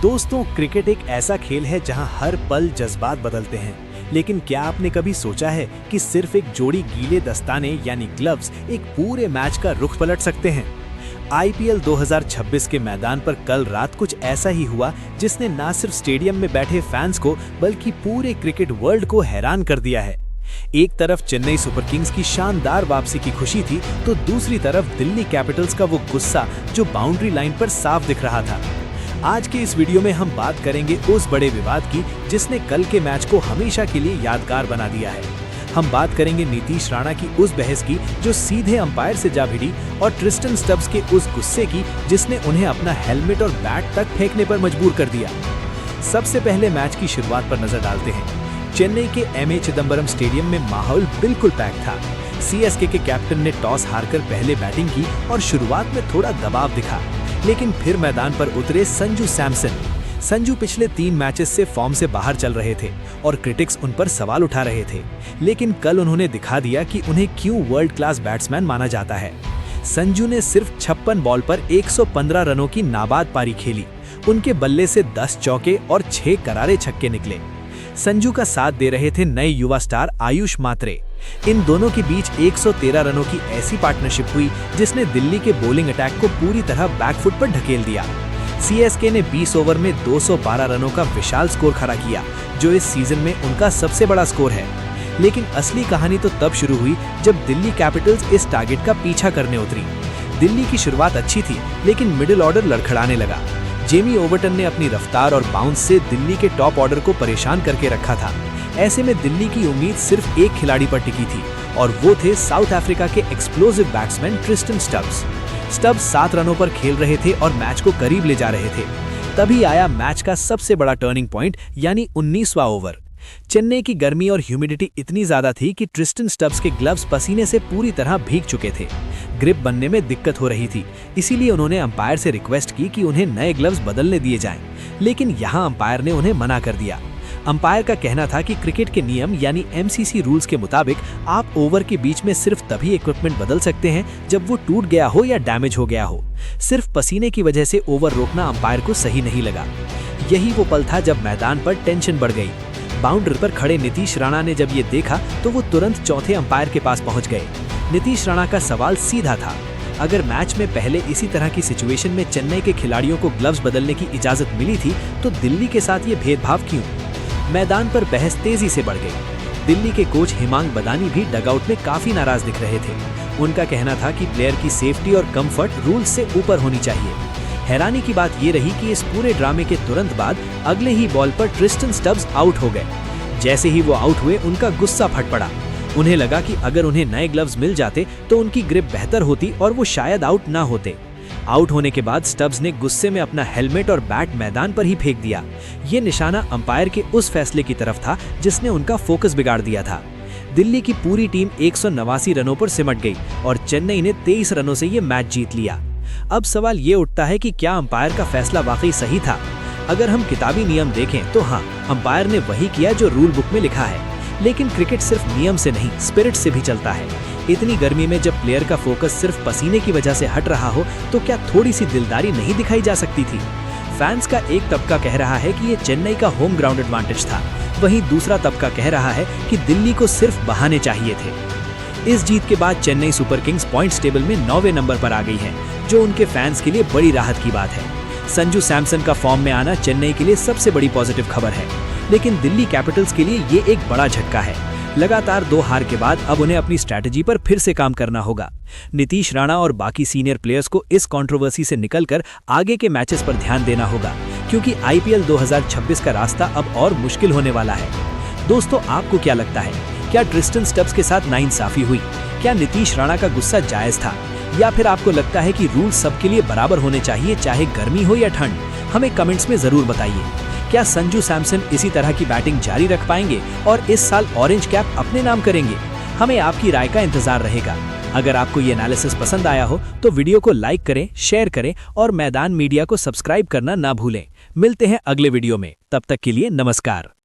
दोस्तों, क्रिकेट एक ऐसा खेल है जहां हर पल जज्बात बदलते हैं। लेकिन क्या आपने कभी सोचा है कि सिर्फ एक जोड़ी गीले दस्ताने यानी ग्लव्स एक पूरे मैच का रुख पलट सकते हैं। आईपीएल 2026 के मैदान पर कल रात कुछ ऐसा ही हुआ जिसने न सिर्फ स्टेडियम में बैठे फैंस को बल्कि पूरे क्रिकेट वर्ल्ड को हैरान कर दिया है। एक तरफ चेन्नई सुपर किंग्स की शानदार वापसी की खुशी थी, तो दूसरी तरफ दिल्ली कैपिटल्स का वो गुस्सा जो बाउंड्री लाइन पर साफ दिख रहा था। आज के इस वीडियो में हम बात करेंगे उस बड़े विवाद की जिसने कल के मैच को हमेशा के लिए यादगार बना दिया है। हम बात करेंगे नीतीश राणा की उस बहस की जो सीधे अंपायर से जा भिड़ी और ट्रिस्टन स्टब्स के उस गुस्से की जिसने उन्हें अपना हेलमेट और बैट तक फेंकने पर मजबूर कर दिया। सबसे पहले मैच की शुरुआत पर नजर डालते हैं। चेन्नई के एमए चिदंबरम स्टेडियम में माहौल बिल्कुल पैक था। सीएसके के कैप्टन ने टॉस हारकर पहले बैटिंग की और शुरुआत में थोड़ा दबाव दिखा, लेकिन फिर मैदान पर उतरे संजू सैमसन। संजू पिछले 3 मैचेस से फॉर्म से बाहर चल रहे थे और क्रिटिक्स उन पर सवाल उठा रहे थे, लेकिन कल उन्होंने दिखा दिया कि उन्हें क्यों वर्ल्ड क्लास बैट्समैन माना जाता है। संजू ने सिर्फ 56 बॉल पर 115 रनों की नाबाद पारी खेली। उनके बल्ले से 10 चौके और 6 करारे छक्के निकले। संजू का साथ दे रहे थे नए युवा स्टार आयुष मात्रे। इन दोनों के बीच 113 रनों की ऐसी पार्टनरशिप हुई जिसने दिल्ली के बॉलिंग अटैक को पूरी तरह बैकफुट पर ढकेल दिया। सीएसके ने 20 ओवर में 212 रनों का विशाल स्कोर खड़ा किया, जो इस सीजन में उनका सबसे बड़ा स्कोर है। लेकिन असली कहानी तो तब शुरू हुई जब दिल्ली कैपिटल्स इस टारगेट का पीछा करने उतरी। दिल्ली की शुरुआत अच्छी थी, लेकिन मिडिल ऑर्डर लड़खड़ाने लगा। जेमी ओवर्टन ने अपनी रफ्तार और बाउंस से दिल्ली के टॉप ऑर्डर को परेशान करके रखा था। ऐसे में दिल्ली की उम्मीद सिर्फ एक खिलाड़ी पर टिकी थी और वो थे साउथ अफ्रीका के explosive batsman Tristan Stubbs. Stubbs 7 रनों पर खेल रहे थे और मैच को करीब ले जा रहे थे। तभी आया मैच का सबसे बड़ा टर्निंग पॉइंट, यानी 19वां ओवर। चेन्नई की गर्मी और ह्यूमिडिटी इतनी ज्यादा थी कि ट्रिस्टन स्टब्स के ग्लव्स पसीने से पूरी तरह भीग चुके थे। ग्रिप बनने में दिक्कत हो रही थी, इसीलिए उन्होंने अंपायर से रिक्वेस्ट की कि उन्हें नए ग्लव्स बदलने दिए जाएं, लेकिन यहाँ अंपायर ने उन्हें मना कर दिया। अंपायर का कहना था कि क्रिकेट के नियम यानी एमसीसी रूल्स के मुताबिक आप ओवर के बीच में सिर्फ तभी इक्विपमेंट बदल सकते हैं जब वो टूट गया हो या डैमेज हो गया हो। सिर्फ पसीने की वजह से ओवर रोकना अंपायर को सही नहीं लगा। यही वो पल था जब मैदान पर टेंशन बढ़ गई। बाउंड्री पर खड़े नीतीश राणा ने जब ये देखा तो वो तुरंत चौथे अंपायर के पास पहुंच गए। नीतीश राणा का सवाल सीधा था, अगर मैच में पहले इसी तरह की सिचुएशन में चेन्नई के खिलाड़ियों को ग्लव्स बदलने की इजाजत मिली थी तो दिल्ली के साथ ये भेदभाव क्यों? मैदान पर बहस तेजी से बढ़ गई। दिल्ली के कोच हिमांग बदानी भी डगआउट में काफी नाराज दिख रहे थे। उनका कहना था कि प्लेयर की सेफ्टी और कंफर्ट रूल्स से ऊपर होनी चाहिए। हैरानी की बात ये रही कि इस पूरे ड्रामे के तुरंत बाद अगले ही बॉल पर ट्रिस्टन स्टब्स आउट हो गए। जैसे ही वो आउट हुए, उनका गुस्सा फट पड़ा। उन्हें लगा कि अगर उन्हें नए ग्लव्स मिल जाते तो उनकी ग्रिप बेहतर होती और वो शायद आउट ना होते। आउट होने के बाद स्टब्स ने गुस्से में अपना हेलमेट और बैट मैदान पर ही फेंक दिया। ये निशाना अंपायर के उस फैसले की तरफ था जिसने उनका फोकस बिगाड़ दिया था। दिल्ली की पूरी टीम 189 रनों पर सिमट गई और चेन्नई ने 23 रनों से ये मैच जीत लिया। अब सवाल ये उठता है कि क्या अंपायर का फैसला वाकई सही था? अगर हम किताबी नियम देखें तो हाँ, अंपायर ने वही किया जो रूल बुक में लिखा है। लेकिन क्रिकेट सिर्फ नियम से नहीं, स्पिरिट से भी चलता है। इतनी गर्मी में जब प्लेयर का फोकस सिर्फ पसीने की वजह से हट रहा हो तो क्या थोड़ी सी दिलदारी नहीं दिखाई जा सकती थी? फैंस का एक तबका कह रहा है कि ये चेन्नई का होम ग्राउंड एडवांटेज था, वहीं दूसरा तबका कह रहा है कि दिल्ली को सिर्फ बहाने चाहिए थे। इस जीत के बाद Chennai super Kings points table में 9वें नंबर पर आ गई है, जो उनके फैंस के लिए बड़ी राहत की बात है। संजू सैमसन का फॉर्म में आना चेन्नई के लिए सबसे बड़ी पॉजिटिव खबर है, लेकिन दिल्ली कैपिटल्स के लिए ये एक बड़ा झटका है। लगातार 2 हार के बाद अब उन्हें अपनी स्ट्रैटेजी पर फिर से काम करना होगा। नीतीश राणा और बाकी सीनियर प्लेयर्स को इस कंट्रोवर्सी से निकलकर आगे के मैचेस पर ध्यान देना होगा, क्योंकि आईपीएल 2026 का रास्ता अब और मुश्किल होने वाला है। दोस्तों, आपको क्या लगता है? क्या ट्रिस्टन स्टब्स के साथ नाइंसाफी हुई? क्या नीतीश राणा का गुस्सा जायज था? या फिर आपको लगता है कि रूल सबके लिए बराबर होने चाहिए, चाहे गर्मी हो या ठंड? हमें कमेंट्स में जरूर बताइए। क्या संजू सैमसन इसी तरह की बैटिंग जारी रख पाएंगे और इस साल ऑरेंज कैप अपने नाम करेंगे? हमें आपकी राय का इंतजार रहेगा। अगर आपको ये एनालिसिस पसंद आया हो तो वीडियो को लाइक करें, शेयर करें और मैदान मीडिया को सब्सक्राइब करना ना भूलें। मिलते हैं अगले वीडियो में, तब तक के लिए नमस्कार।